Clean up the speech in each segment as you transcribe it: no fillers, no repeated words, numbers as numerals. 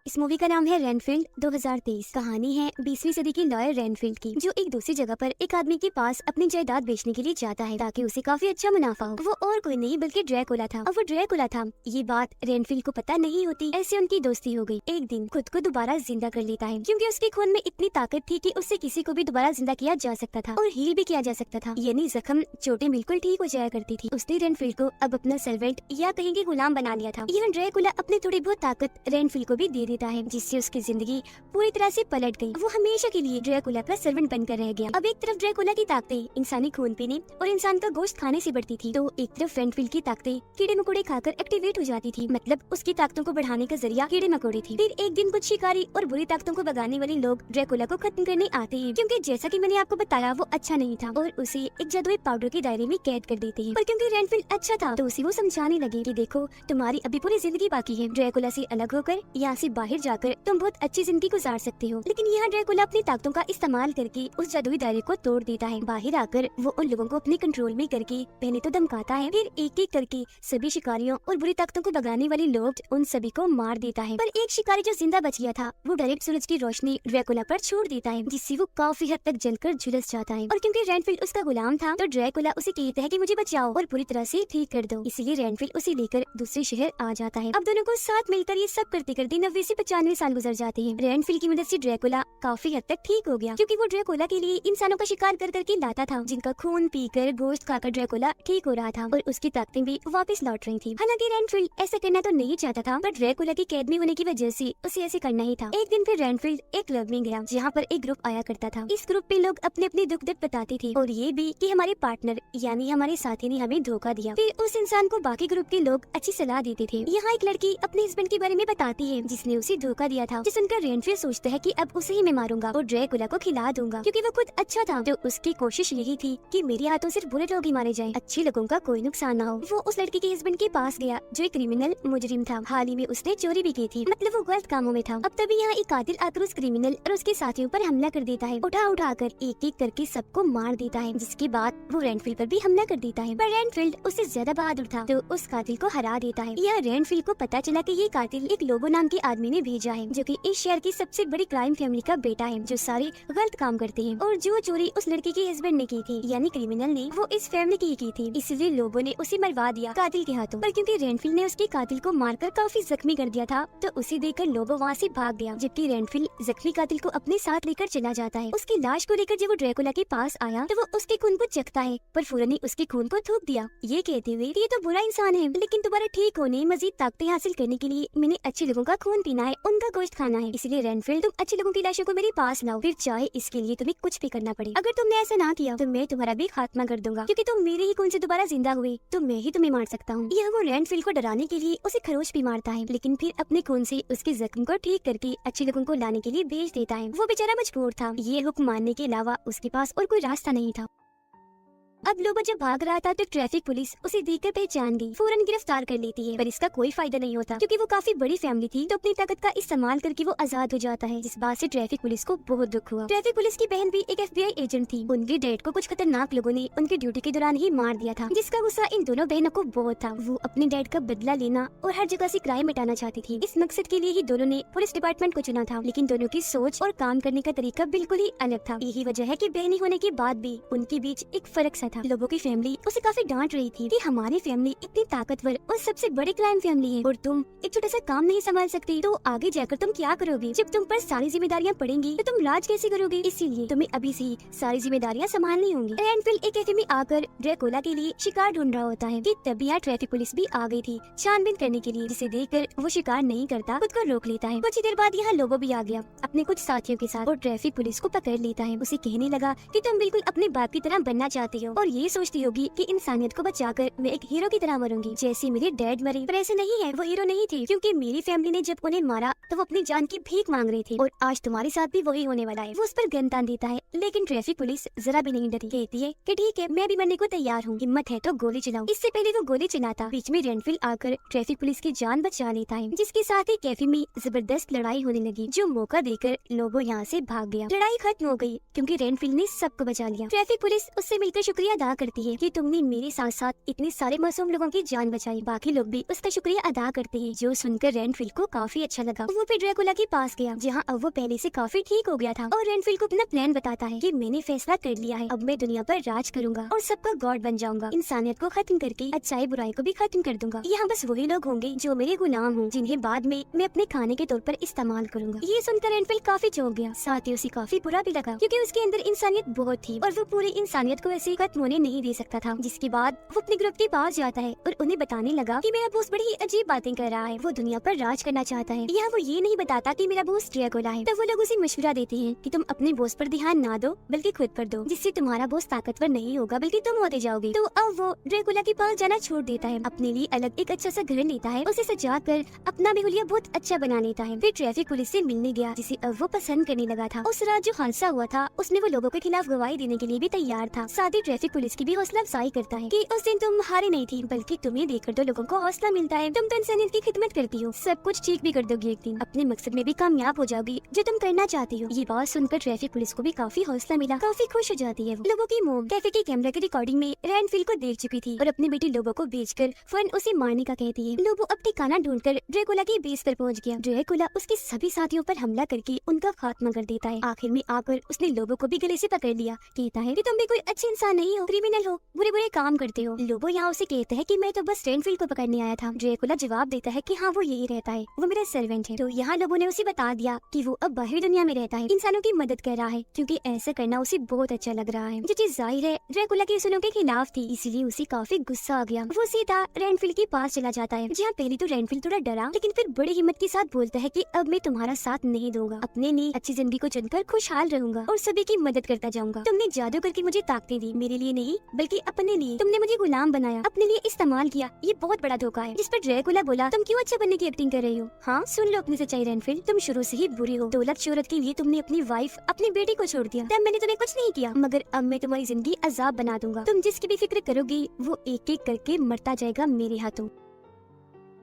इस मूवी का नाम है रेनफील्ड 2023। कहानी है 20वीं सदी की लॉयर रेनफील्ड की, जो एक दूसरी जगह पर एक आदमी के पास अपनी जायदाद बेचने के लिए जाता है ताकि उसे काफी अच्छा मुनाफा हो। वो और कोई नहीं बल्कि ड्रैकुला था। अब वो ड्रैकुला था, ये बात रेनफील्ड को पता नहीं होती। ऐसे उनकी दोस्ती हो गई। एक दिन खुद को दोबारा जिंदा कर लेता है क्योंकि उसके खून में इतनी ताकत थी कि उससे किसी को भी दोबारा जिंदा किया जा सकता था और हील भी किया जा सकता था, यानी जख्म चोटें बिल्कुल ठीक हो जाया करती थी। उसने रेनफील्ड को अब अपना सर्वेंट या कहेंगे गुलाम बना लिया था। यह ड्रैकुला अपनी थोड़ी बहुत ताकत रेनफील्ड को भी दे देता है, जिससे उसकी जिंदगी पूरी तरह से पलट गई। वो हमेशा के लिए ड्रैकुला का सर्वेंट बनकर रह गया। अब एक तरफ ड्रैकुला की ताकतें इंसानी खून पीने और इंसान का गोश्त खाने से बढ़ती थी, तो एक तरफ रेनफील्ड की ताकतें कीड़े मकोड़े खाकर एक्टिवेट हो जाती थी। मतलब उसकी ताकतों को बढ़ाने का जरिया कीड़े मकोड़े थी। फिर एक दिन कुछ शिकारी और बुरी ताकतों को भगाने वाले लोग ड्रैकुला को खत्म करने आते हैं, क्योंकि जैसा कि मैंने आपको बताया वो अच्छा नहीं था, और उसे एक जादुई पाउडर के दायरे में कैद कर देते हैं। पर क्योंकि रेनफील्ड अच्छा था तो उसे वो समझाने लगे कि देखो, तुम्हारी अभी पूरी जिंदगी बाकी है। ड्रैकुला से अलग होकर यहाँ से बाहर जाकर तुम बहुत अच्छी जिंदगी गुजार सकते हो। लेकिन यहाँ ड्रैकुला अपनी ताकतों का इस्तेमाल करके उस जादुई दायरे को तोड़ देता है। बाहर आकर वो उन लोगों को अपने कंट्रोल में करके पहले तो धमकाता है, फिर एक एक करके सभी शिकारियों और बुरी ताकतों को भगाने वाले लोग उन सभी को मार देता है। पर एक शिकारी जो जिंदा बच गया था वो डायरेक्ट सूरज की रोशनी ड्रैकुला पर छोड़ देता है, जिससे वो काफी हद तक जलकर झुलस जाता है। और क्योंकि रेनफील्ड उसका गुलाम था तो ड्रैकुला उसे कहता है कि मुझे बचाओ और पूरी तरह से ठीक कर दो। इसीलिए रेनफील्ड उसे लेकर दूसरे शहर आ जाता है। अब दोनों को साथ मिलकर ये सब करते करते 90 से 95 साल गुजर जाते हैं। रेनफील्ड की मदद से ड्रैकुला काफी हद तक ठीक हो गया, क्योंकि वो ड्रैकुला के लिए इंसानों का शिकार कर करके लाता था, जिनका खून पीकर गोश्त खाकर ड्रैकुला ठीक हो रहा था और उसकी ताकतें भी वापस लौट रही थी। हालांकि रेनफील्ड ऐसा करना तो नहीं चाहता था, पर ड्रैकुला की कैद में होने की वजह से उसे ऐसे करना ही था। एक दिन फिर रेनफील्ड एक क्लब में गया जहाँ पर एक ग्रुप आया करता था। इस ग्रुप में लोग अपने अपने दुख दर्द बताते थे, और ये भी कि हमारे पार्टनर यानी हमारे साथी ने हमें धोखा दिया। फिर उस इंसान को बाकी ग्रुप के लोग अच्छी सलाह देते थे। यहाँ एक लड़की अपने हस्बैंड के बारे में बताती है जिसने उसे धोखा दिया था, जिस सुनकर रेनफील्ड सोचता है कि अब उसे ही मैं मारूंगा और ड्रैकुला को खिला दूंगा, क्योंकि वो खुद अच्छा था। तो उसकी कोशिश यही थी कि मेरे हाथों सिर्फ बुरे लोग ही मारे जाएं, अच्छे लोगों का कोई नुकसान ना हो। वो उस लड़की के हस्बैंड के पास गया जो एक क्रिमिनल मुजरिम था। हाल ही में उसने चोरी भी की थी, मतलब वो गलत कामों में था। अब तभी यहाँ एक कातिल आकर उस क्रिमिनल और उसके साथियों पर हमला कर देता है। उठा कर एक एक करके सबको मार देता है, जिसके बाद वो रेनफील्ड पर भी हमला कर देता है। पर रेनफील्ड उससे ज्यादा बहादुर था तो उस कातिल को हरा देता है। यह रेनफील्ड को पता चला कि ये कातिल एक लोबो नाम के आदमी ने भेजा है, जो कि इस शहर की सबसे बड़ी क्राइम फैमिली का बेटा है, जो सारे गलत काम करते हैं। और जो चोरी उस लड़की के हस्बैंड ने की थी यानी क्रिमिनल ने, वो इस फैमिली की ही थी। इसलिए लोबो ने उसे मरवा दिया कातिल के हाथों। पर क्योंकि रेनफील्ड ने उसके कातिल को मारकर काफी जख्मी कर दिया था, तो उसे देखकर लोबो वहाँ से भाग गया, जबकि रेनफील्ड जख्मी कातिल को अपने साथ लेकर चला जाता है। उसकी लाश को लेकर जब वो ड्रैकुला के पास आया तो वो उसके खून को चखता है, पर फौरन ही उसके खून को थूक दिया, ये कहते हुए ये तो बुरा इंसान है, लेकिन दोबारा ठीक होने मजीद ताकतें हासिल करने के लिए मैंने अच्छे लोगों का खून पीना है, उनका गोश्त खाना है। इसलिए रेनफील्ड, तुम अच्छे लोगों की लाशों को मेरे पास लाओ, फिर चाहे इसके लिए तुम्हें कुछ भी करना पड़े। अगर तुमने ऐसा ना किया तो मैं तुम्हारा भी खात्मा कर दूंगा, क्योंकि तुम मेरे ही खून से दोबारा जिंदा हुए तो मैं ही तुम्हें मार सकता हूँ। यह वो रेनफील्ड को डराने के लिए उसे खरोच भी मारता है, लेकिन फिर अपने खून से उसके जख्म को ठीक करके अच्छे लोगों को लाने के लिए भेज देता है। वो बेचारा मजबूर था, ये हुक्म मानने के अलावा उसके पास और कोई रास्ता नहीं था। अब लोबो जब भाग रहा था तो ट्रैफिक पुलिस उसे देखकर पहचान गई, फौरन गिरफ्तार कर लेती है। पर इसका कोई फायदा नहीं होता, क्योंकि वो काफी बड़ी फैमिली थी, तो अपनी ताकत का इस्तेमाल करके वो आजाद हो जाता है, जिस बात से ट्रैफिक पुलिस को बहुत दुख हुआ। ट्रैफिक पुलिस की बहन भी एक FBI एजेंट थी। उनके डैड को कुछ खतरनाक लोगों ने उनकी ड्यूटी के दौरान ही मार दिया था, जिसका गुस्सा इन दोनों बहनों को बहुत था। वो अपने डैड का बदला लेना और हर जगह से क्राइम मिटाना चाहती थी। इस मकसद के लिए ही दोनों ने पुलिस डिपार्टमेंट को चुना था, लेकिन दोनों की सोच और काम करने का तरीका बिल्कुल ही अलग था। यही वजह है कि बहनी होने के बाद भी उनके बीच एक फर्क सा था। लोगों की फैमिली उसे काफी डांट रही थी कि हमारी फैमिली इतनी ताकतवर और सबसे बड़ी क्राइम फैमिली है, और तुम एक छोटा सा काम नहीं संभाल सकती, तो आगे जाकर तुम क्या करोगी? जब तुम पर सारी जिम्मेदारियां पड़ेंगी तो तुम राज कैसे करोगे? इसीलिए तुम्हें अभी से ही सारी जिम्मेदारियां संभालनी होंगी। रेनफील्ड एक कैफे में आकर ड्रैकुला के लिए शिकार ढूंढ रहा होता है कि तभी यहाँ ट्रैफिक पुलिस भी आ गई थी छानबीन करने के लिए, जिसे देखकर वो शिकार नहीं करता, खुद को रोक लेता है। कुछ देर बाद यहाँ लोबो भी आ गया अपने कुछ साथियों के साथ, और ट्रैफिक पुलिस को पकड़ लेता है। उसे कहने लगा कि तुम बिल्कुल अपने बाप की तरह बनना चाहती हो और ये सोचती होगी कि इंसानियत को बचाकर मैं एक हीरो की तरह मरूंगी, जैसे मेरे डैड मरे। पर ऐसे नहीं है, वो हीरो नहीं थे, क्योंकि मेरी फैमिली ने जब उन्हें मारा तो वो अपनी जान की भीख मांग रहे थे, और आज तुम्हारे साथ भी वही होने वाला है। वो उस पर गन तान देता है, लेकिन ट्रैफिक पुलिस जरा भी नहीं डरी, कहती है कि ठीक है, मैं भी मरने को तैयार हूँ, हिम्मत है तो गोली चलाओ। इससे पहले वो गोली चलाता, बीच में रेनफील्ड आकर ट्रैफिक पुलिस की जान बचा लेता है, जिसके साथ ही कैफे में जबरदस्त लड़ाई होने लगी, जो मौका देकर लोबो यहाँ से भाग गया। लड़ाई खत्म हो गई क्योंकि रेनफील्ड ने सबको बचा लिया। ट्रैफिक पुलिस उससे मिलकर शुक्रिया शुक्रिया अदा करती है कि तुमने मेरे साथ साथ इतने सारे मासूम लोगों की जान बचाई। बाकी लोग भी उसका शुक्रिया अदा करते हैं, जो सुनकर रेनफिल को काफी अच्छा लगा। वो फिर ड्रैकुला के पास गया, जहाँ अब वो पहले से काफी ठीक हो गया था, और रेनफिल को अपना प्लान बताता है कि मैंने फैसला कर लिया है, अब मैं दुनिया पर राज करूंगा और सबका गॉड बन जाऊंगा। इंसानियत को खत्म करके अच्छाई बुराई को भी खत्म कर दूंगा। यहाँ बस वही लोग होंगे जो मेरे गुलाम हों, जिन्हें बाद में मैं अपने खाने के तौर पर इस्तेमाल करूंगा। ये सुनकर रेनफिल काफी चौंक गया, साथ ही उसे काफी बुरा भी लगा, क्योंकि उसके अंदर इंसानियत बहुत थी और वो पूरी इंसानियत को ऐसे खत्म होने नहीं दे सकता था। जिसके बाद वो अपने ग्रुप के पास जाता है और उन्हें बताने लगा कि मेरा बॉस बड़ी ही अजीब बातें कर रहा है, वो दुनिया पर राज करना चाहता है। यहाँ वो ये नहीं बताता कि मेरा बॉस ड्रैकुला है। तब वो लोग उसे मशवरा देते हैं कि तुम अपने बॉस पर ध्यान ना दो, बल्कि खुद पर दो, जिससे तुम्हारा बॉस ताकतवर नहीं होगा बल्कि तुम होते जाओगे। तो अब वो ड्रैकुला के पास जाना छोड़ देता है, अपने लिए अलग एक अच्छा सा घर लेता है, उसे सजा कर अपना भी हुलिया बहुत अच्छा बना लेता है। फिर ट्रैफिक पुलिस से मिलने गया, जिसे अब वो पसंद करने लगा था। उस रात जो हादसा हुआ था, उसमें वो लोगों के खिलाफ गवाही देने के लिए भी तैयार था। साथ ही ट्रैफिक पुलिस की भी हौसला अफजाई करता है कि उस दिन तुम हारे नहीं थी, बल्कि तुम्हें देखकर तो लोगों को हौसला मिलता है। तुम तो इंसानियत की खिदमत करती हो, सब कुछ ठीक भी कर दोगी, एक दिन अपने मकसद में भी कामयाब हो जाओगी जो तुम करना चाहती हो। ये बात सुनकर ट्रैफिक पुलिस को भी काफी हौसला मिला, काफी खुश हो जाती है। लोगों की मोम कैफे के कैमरे की रिकॉर्डिंग में रेनफिल को देख चुकी थी और अपनी बेटी लोबो को बेचकर फौरन उसे मारने का कहती है। लोबो अब ठिकाना ढूंढकर ड्रैकुला की बेस पर पहुंच गया। ड्रैकुला उसके सभी साथियों पर हमला करके उनका खात्मा कर देता है। आखिर में आकर उसने लोबो को भी गले से पकड़ लिया, कहता है कि तुम भी कोई अच्छे इंसान नहीं हो, क्रिमिनल हो, बुरे बुरे काम करते हो। लोबो यहाँ उसे कहता है कि मैं तो बस रेनफिल को पकड़ने आया था। ड्रैकुला जवाब देता है कि हाँ वो यही रहता है, वो मेरा सर्वेंट है। तो यहाँ लोबो ने उसे बता दिया कि वो अब बाहरी दुनिया में रहता है, इंसानों की मदद कर रहा है, क्योंकि ऐसा करना उसे बहुत अच्छा लग रहा है। जो चीज जाहिर है ड्रैकुला के उसूलों के खिलाफ थी, इसीलिए उसे काफी गुस्सा आ गया। वो सीधा रेनफिल के पास चला जाता है, जहाँ पहले तो रेनफिल थोड़ा डरा, लेकिन फिर बड़ी हिम्मत के साथ बोलता है कि अब मैं तुम्हारा साथ नहीं दूंगा, अपने लिए अच्छी जिंदगी को चुनकर खुशहाल रहूंगा और सभी की मदद करता जाऊंगा। तुमने जादू करके मुझे ताकतें दी, मेरे लिए नहीं बल्कि अपने लिए। तुमने मुझे गुलाम बनाया, अपने लिए इस्तेमाल किया, ये बहुत बड़ा धोखा है। जिस पर ड्रैकुला बोला, तुम क्यों अच्छा बनने की एक्टिंग कर रही हो? हाँ सुन लो अपनी सच्चाई रेनफिल, तुम शुरू से ही बुरी हो। दौलत शोहरत के लिए तुमने अपनी वाइफ, अपनी बेटी को छोड़ दिया, तब मैंने तुम्हें कुछ नहीं किया, मगर अब मैं तुम्हारी जिंदगी अजाब बना दूंगा। तुम जिसकी भी फिक्र करोगी वो एक एक करके मरता जाएगा मेरे हाथों।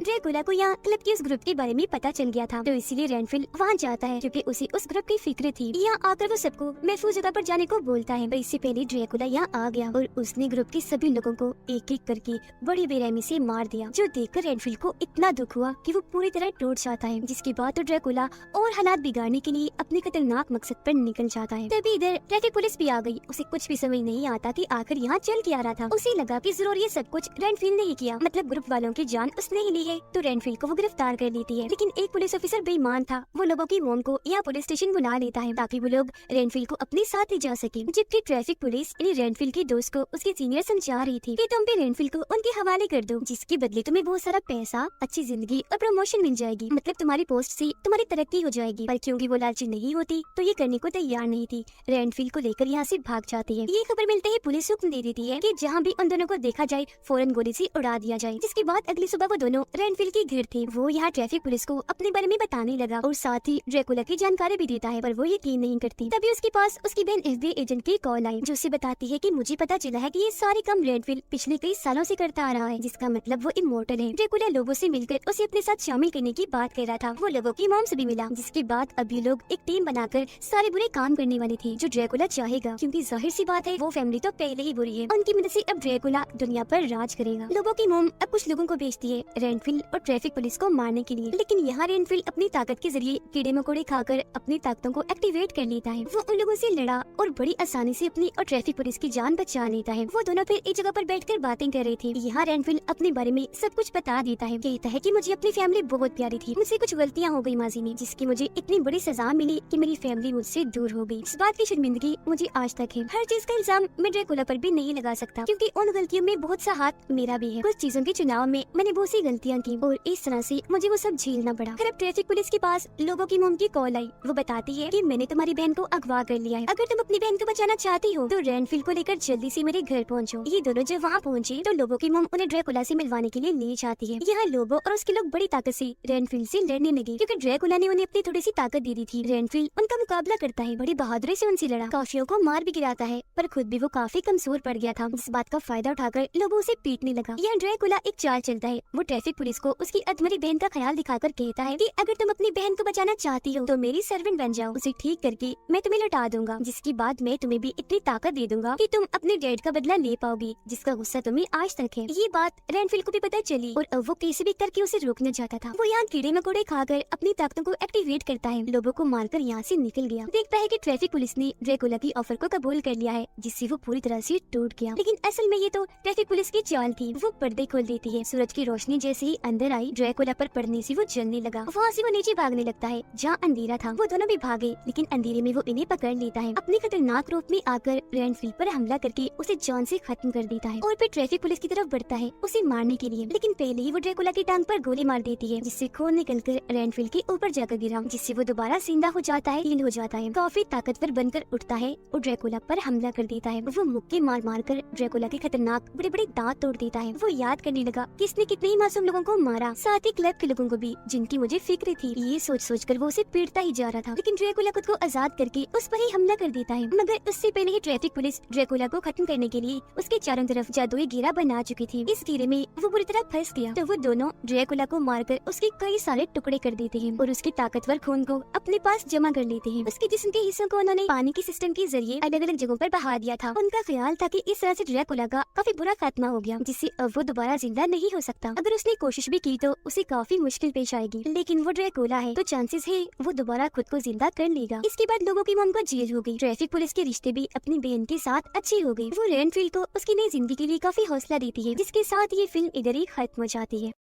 ड्रैकुला को यहाँ क्लब के उस ग्रुप के बारे में पता चल गया था, तो इसीलिए रेनफिल वहाँ जाता है, क्योंकि उसे उस ग्रुप की फिक्र थी। यहाँ आकर वो सबको महफूज जगह पर जाने को बोलता है, पर इससे पहले ड्रैकुला यहाँ आ गया और उसने ग्रुप के सभी लोगों को एक एक करके बड़ी बेरहमी से मार दिया, जो देखकर रेनफिल को इतना दुख हुआ कि वो पूरी तरह टूट जाता है। जिसके बाद तो ड्रैकुला और हालात बिगाड़ने के लिए अपने खतरनाक मकसद पर निकल जाता है। तभी इधर ट्रैफिक पुलिस भी आ गई। उसे कुछ भी समझ नहीं आता कि आखिर यहाँ चल क्या रहा था। उसे लगा कि जरूर ये सब कुछ रेनफिल ने ही किया, मतलब ग्रुप वालों की जान उसने ही ली है, तो रेनफिल को वो गिरफ्तार कर लेती है। लेकिन एक पुलिस ऑफिसर बेईमान था, वो लोगों की मोम को यहाँ पुलिस स्टेशन बुला लेता है ताकि वो लोग रेनफिल को अपने साथ ले जा सके। जबकि ट्रैफिक पुलिस रेनफिल के दोस्त को उसके सीनियर समझा रही थी कि तुम भी रेनफिल को उनके हवाले कर दो, जिसके बदले तुम्हें बहुत सारा पैसा, अच्छी जिंदगी और प्रमोशन मिल जाएगी, मतलब तुम्हारी पोस्ट से तुम्हारी तरक्की हो जाएगी। पर क्योंकि वो लालची नहीं होती तो ये करने को तैयार नहीं थी, रेनफिल को लेकर यहाँ से भाग जाती है। ये खबर मिलते ही पुलिस हुक्म दे देती है कि जहाँ भी उन दोनों को देखा जाए फौरन गोली से उड़ा दिया जाए। जिसके बाद अगली सुबह वो दोनों रेनफिल के घर थे। वो यहाँ ट्रैफिक पुलिस को अपने बारे में बताने लगा और साथ ही ड्रैकुला की जानकारी भी देता है, पर वो यकीन नहीं करती। तभी उसके पास उसकी बहन FBI एजेंट की कॉल आई, जो उसे बताती है कि मुझे पता चला है कि ये सारे काम रेनफिल पिछले कई सालों से करता आ रहा है, जिसका मतलब वो इमोर्टल है। ड्रैकुला लोगों से मिलकर उसे अपने साथ शामिल करने की बात कर रहा था। वो लोगों की मॉम से भी मिला, जिसके बाद अभी लोग एक टीम बनाकर सारे बुरे काम करने वाले थे जो ड्रैकुला चाहेगा, क्योंकि जाहिर सी बात है वो फैमिली तो पहले ही बुरी है। उनकी मदद से अब ड्रैकुला दुनिया पर राज करेगा। लोगों की मॉम अब कुछ लोगों को भेजती है रेनफिल और ट्रैफिक पुलिस को मारने के लिए, लेकिन यहाँ रेनफिल अपनी ताकत के जरिए कीड़े मकोड़े खाकर अपनी ताकतों को एक्टिवेट कर लेता है। वो उन लोगों से लड़ा और बड़ी आसानी से अपनी और ट्रैफिक पुलिस की जान बचा लेता है। वो दोनों फिर एक जगह पर बैठकर बातें कर रहे थे। यहाँ रेनफिल अपने बारे में सब कुछ बता देता है, कहता है कि मुझे अपनी फैमिली बहुत प्यारी थी, मुझसे कुछ गलतियाँ हो गई माजी में, जिसकी मुझे इतनी बड़ी सजा मिली कि मेरी फैमिली मुझसे दूर हो गई। इस बात की शर्मिंदगी मुझे आज तक है। हर चीज का इल्जाम मैं ड्रैकुला पर भी नहीं लगा सकता, क्योंकि उन गलतियों में बहुत सा हाथ मेरा भी है। कुछ चीजों के चुनाव में मैंने बहुत सी गलतियाँ की और इस तरह से मुझे वो सब झेलना पड़ा। फिर अब ट्रैफिक पुलिस के पास लोगों की मोम की कॉल आई। वो बताती है कि मैंने तुम्हारी बहन को अगवा कर लिया है, अगर तुम अपनी बहन को बचाना चाहती हो तो रेनफिल को लेकर जल्दी से मेरे घर पहुंचो। ये दोनों जब वहाँ पहुँचे तो लोगों की मोम उन्हें ड्रैकुला से मिलवाने के लिए ले जाती है। यहाँ लोबो और उसके लोग बड़ी ताकत से रेनफिल से लड़ने लगे, क्योंकि ड्रैकुला ने उन्हें अपनी थोड़ी सी ताकत दे दी थी। रेनफिल उनका मुकाबला करता है, बड़ी बहादुरी से उनसे लड़ा, काफियों को मार भी गिराता है, पर खुद भी वो काफी कमजोर पड़ गया था। इस बात का फायदा उठाकर लोबो उसे पीटने लगा। यहाँ ड्रैकुला एक चाल चलता है, वो ट्रैफिक पुलिस को उसकी अधमरी बहन का ख्याल दिखाकर कहता है कि अगर तुम अपनी बहन को बचाना चाहती हो तो मेरी सर्वेंट बन जाओ, उसे ठीक करके मैं तुम्हें लौटा दूंगा, जिसके बाद मैं तुम्हें भी इतनी ताकत दे दूंगा कि तुम अपने डैड का बदला ले पाओगी, जिसका गुस्सा तुम्हें आज तक है। ये बात रेनफील्ड को भी पता चली और अब वो कैसे भी करके उसे रोकना चाहता था। वो यहाँ कीड़े मकोड़े खाकर अपनी ताकतों को एक्टिवेट करता है, लोगों को मारकर यहाँ से निकल गया। देखता है कि ट्रैफिक पुलिस ने ड्रैकुला की ऑफर को कबूल कर लिया है, जिससे वो पूरी तरह से टूट गया। लेकिन असल में ये तो ट्रैफिक पुलिस की चाल थी। वो पर्दे खोल देती है। सूरज की रोशनी जैसे ही अंदर आई, ड्रैकुला पर पड़ने से वो जलने लगा। वहाँ से वो नीचे भागने लगता है जहाँ अंधेरा था। वो दोनों भी भागे, लेकिन अंधेरे में वो इन्हें पकड़ लेता है। अपने खतरनाक रूप में आकर रेनफील्ड पर हमला करके उसे जान से खत्म कर देता है और फिर ट्रैफिक पुलिस की तरफ बढ़ता है उसे मारने के लिए। लेकिन पहले ही वो ड्रैकुला की टांग पर गोली मार देती है, जिससे खून निकलकर रेनफील्ड के ऊपर जाकर गिरा, जिससे वो दोबारा जिंदा हो जाता है, हील हो जाता है, काफी ताकतवर बनकर उठता है और ड्रैकुला पर हमला कर देता है। वो मुक्के मार मार कर ड्रैकुला के खतरनाक बड़े बड़े दांत तोड़ देता है। वो याद करने लगा किसने कितने ही मासूम लोगों को मारा, साथ ही क्लब के लोगों को भी, जिनकी मुझे फिक्र थी। ये सोच सोच कर वो उसे पीटता ही जा रहा था, लेकिन ड्रैकुला खुद को आजाद करके उस पर ही हमला कर देता है। मगर उससे पहले ही ट्रैफिक पुलिस ड्रैकुला को खत्म करने के लिए उसके चारों तरफ जादुई घेरा बना चुकी थी। इस घेरे में वो बुरी तरह फंस गया, तो वो दोनों ड्रैकुला को मारकर उसके कई सारे टुकड़े कर देते हैं और उसके ताकतवर खून को अपने पास जमा कर लेते हैं। उसके जिस्म के हिस्सों को उन्होंने पानी के सिस्टम के जरिए अलग अलग जगहों पर बहा दिया था। उनका ख्याल था कि इस तरह से ड्रैकुला का काफी बुरा खात्मा हो गया, जिससे अब वो दोबारा जिंदा नहीं हो सकता। अगर उसने कोशिश भी की तो उसे काफी मुश्किल पेश आएगी, लेकिन वो ड्रैकुला है तो चांसेस है वो दोबारा खुद को जिंदा कर लेगा। इसके बाद लोगों की मन को जेल हो गई। ट्रैफिक पुलिस के रिश्ते भी अपनी बहन के साथ अच्छे हो गए। वो रेनफील्ड को उसकी नई जिंदगी के लिए काफी हौसला देती है, जिसके साथ ये फिल्म इधर ही खत्म हो जाती है।